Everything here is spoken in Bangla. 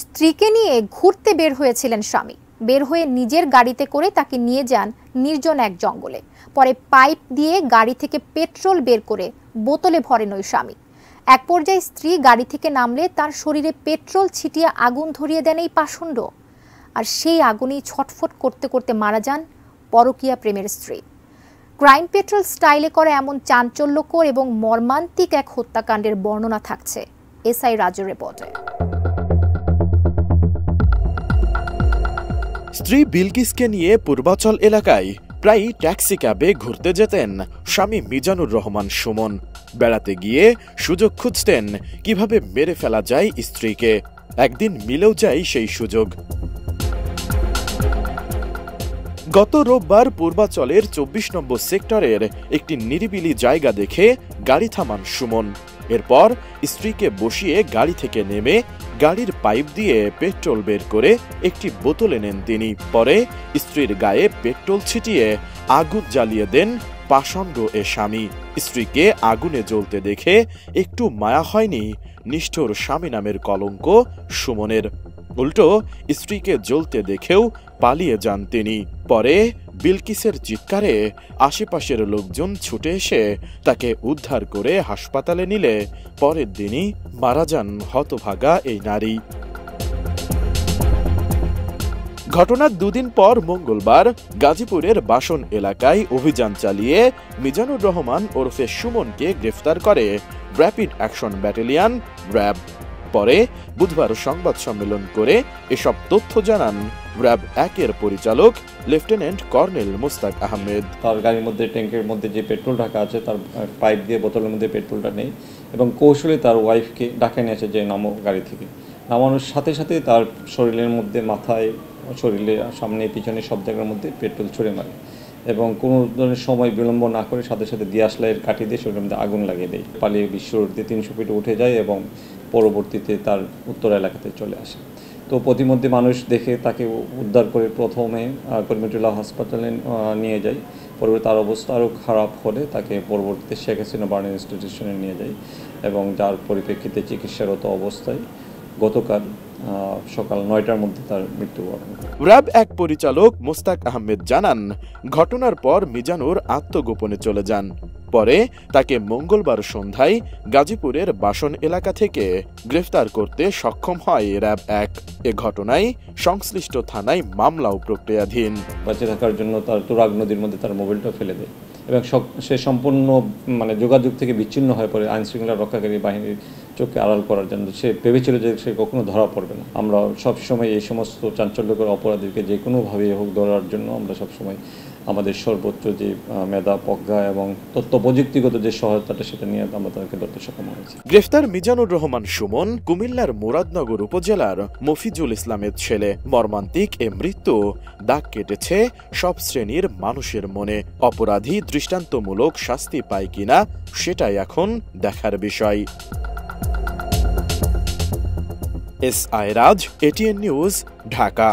স্ত্রীকে নিয়ে ঘুরতে বের হয়েছিলেন স্বামী। বের হয়ে নিজের গাড়িতে করে তাকে নিয়ে যান নির্জন এক জঙ্গলে। পরে পাইপ দিয়ে গাড়ি থেকে পেট্রোল বের করে বোতলে ভরেন ওই স্বামী। এক পর্যায়ে স্ত্রী গাড়ি থেকে নামলে তার শরীরে পেট্রোল ছিটিয়ে আগুন ধরিয়ে দেন এই পাষণ্ড। আর সেই আগুনেই ছটফট করতে করতে মারা যান পরকীয়া প্রেমের স্ত্রী। ক্রাইম পেট্রোল স্টাইলে করা এমন চাঞ্চল্যকর এবং মর্মান্তিক এক হত্যাকাণ্ডের বর্ণনা থাকছে এসআই রাজুর রিপোর্টে। স্ত্রী বিলকিসকে নিয়ে পূর্বাচল এলাকায় প্রায় ট্যাক্সি ক্যাবে ঘুরতে যেতেন স্বামী মিজানুর রহমান সুমন। বেড়াতে গিয়ে সুযোগ খুঁজতেন কিভাবে মেরে ফেলা যায় স্ত্রীকে। একদিন মিলেও যায় সেই সুযোগ। গত রোববার পূর্বাচলের ২৪ নম্বর সেক্টরের একটি নিরিবিলি জায়গা দেখে গাড়ি থামান সুমন। এরপর স্ত্রীকে বসিয়ে গাড়ি থেকে নেমে গাড়ির পাইপ দিয়ে পেট্রোল বের করে একটি বোতলে নেন তিনি। পরে স্ত্রীর গায়ে পেট্রোল ছিটিয়ে আগুন জ্বালিয়ে দেন পাষণ্ড এ স্বামী। স্ত্রীকে আগুনে জ্বলতে দেখে একটু মায়া হয়নি নিষ্ঠুর স্বামী নামের কলঙ্ক সুমনের। উল্টো স্ত্রীকে জ্বলতে দেখেও পালিয়ে যান তিনি। পরে বিলকিসের চিৎকারে আশেপাশের লোকজন ছুটে এসে তাকে উদ্ধার করে হাসপাতালে নিলে পরের দিনই মারা যান হতভাগা এই নারী। ঘটনার দুদিন পর মঙ্গলবার গাজীপুরের বাসন এলাকায় অভিযান চালিয়ে মিজানুর রহমান ওরফে সুমনকে গ্রেফতার করে র্যাপিড অ্যাকশন ব্যাটালিয়ন র্যাব। পরে বুধবার সংবাদ সম্মেলন করে এসব তথ্য জানান র্যাব ১-এর পরিচালক লেফটেন্যান্ট কর্নেল মুস্তাক আহমেদ। তার গাড়ির মধ্যে ট্যাঙ্কের মধ্যে যে পেট্রোল ঢাকা আছে তার পাইপ দিয়ে বোতলের মধ্যে পেট্রোলটা নেই এবং কৌশলে তার ওয়াইফকে ডাকে নিয়ে আসে যে নামো গাড়ি থেকে। নামানোর সাথে সাথে তার শরীরের মধ্যে মাথায়, শরীরে সামনে পিছনে সব জায়গার মধ্যে পেট্রোল ছুঁড়ে মারে এবং কোনো ধরনের সময় বিলম্ব না করে সাথে সাথে গ্যাস লাইট কাটিয়ে দিয়ে শরীরের মধ্যে আগুন লাগিয়ে দেয়। পালিয়ে বিশ্ব রোডে ৩০০ ফিট উঠে যায় এবং পরবর্তীতে তার উত্তর এলাকাতে চলে আসে। তো প্রতিমধ্যে মানুষ দেখে তাকে উদ্ধার করে প্রথমে কর্মীটুলা হাসপাতালে নিয়ে যায়। পরবর্তী তার অবস্থা আরও খারাপ হলে তাকে পরবর্তীতে শেখ হাসিনা বার্ন ইনস্টিটিউশনে নিয়ে যায় এবং যার পরিপ্রেক্ষিতে চিকিৎসারত অবস্থায় গতকাল সকাল ৯টার মধ্যে তার মৃত্যুবরণ করে। র্যাব ১ পরিচালক মুস্তাক আহমেদ জানান, ঘটনার পর মিজানুর আত্মগোপনে চলে যান। পরে তাকে মঙ্গলবার সন্ধ্যায় গাজীপুরের বাসন এলাকা থেকে গ্রেফতার করতে সক্ষম হয় র্যাব ১। এ ঘটনায় সংশ্লিষ্ট থানায় মামলাও প্রক্রিয়াধীন। বাঁচে থাকার জন্য তার তুরাগ নদীর মধ্যে তার মোবাইলটা ফেলে দেয় এবং সে সম্পূর্ণ যোগাযোগ থেকে বিচ্ছিন্ন হয়ে পড়ে আইনশৃঙ্খলা রক্ষাকারী বাহিনীর চোখে আড়াল করার জন্য। সে ভেবেছিল যে সে কখনো ধরা পড়বে না। আমরা সবসময় এই সমস্ত চাঞ্চল্যকর অপরাধীকে যে কোনোভাবেই হোক ধরার জন্য আমরা সবসময় আমাদের সর্বোচ্চ যে মেধা, প্রজ্ঞা এবং তথ্য প্রযুক্তিগত যে সহায়তাটা সেটা নিয়ে আমরা তাদেরকে ধরতে সক্ষম হয়েছি। গ্রেফতার মিজানুর রহমান সুমন কুমিল্লার মুরাদনগর উপজেলার মফিজুল ইসলামের ছেলে। মর্মান্তিক এ মৃত্যু দাগ কেটেছে সব শ্রেণীর মানুষের মনে। অপরাধী দৃষ্টান্তমূলক শাস্তি পায় কিনা সেটাই এখন দেখার বিষয়। এসআই রাজ, এটিএন নিউজ, ঢাকা।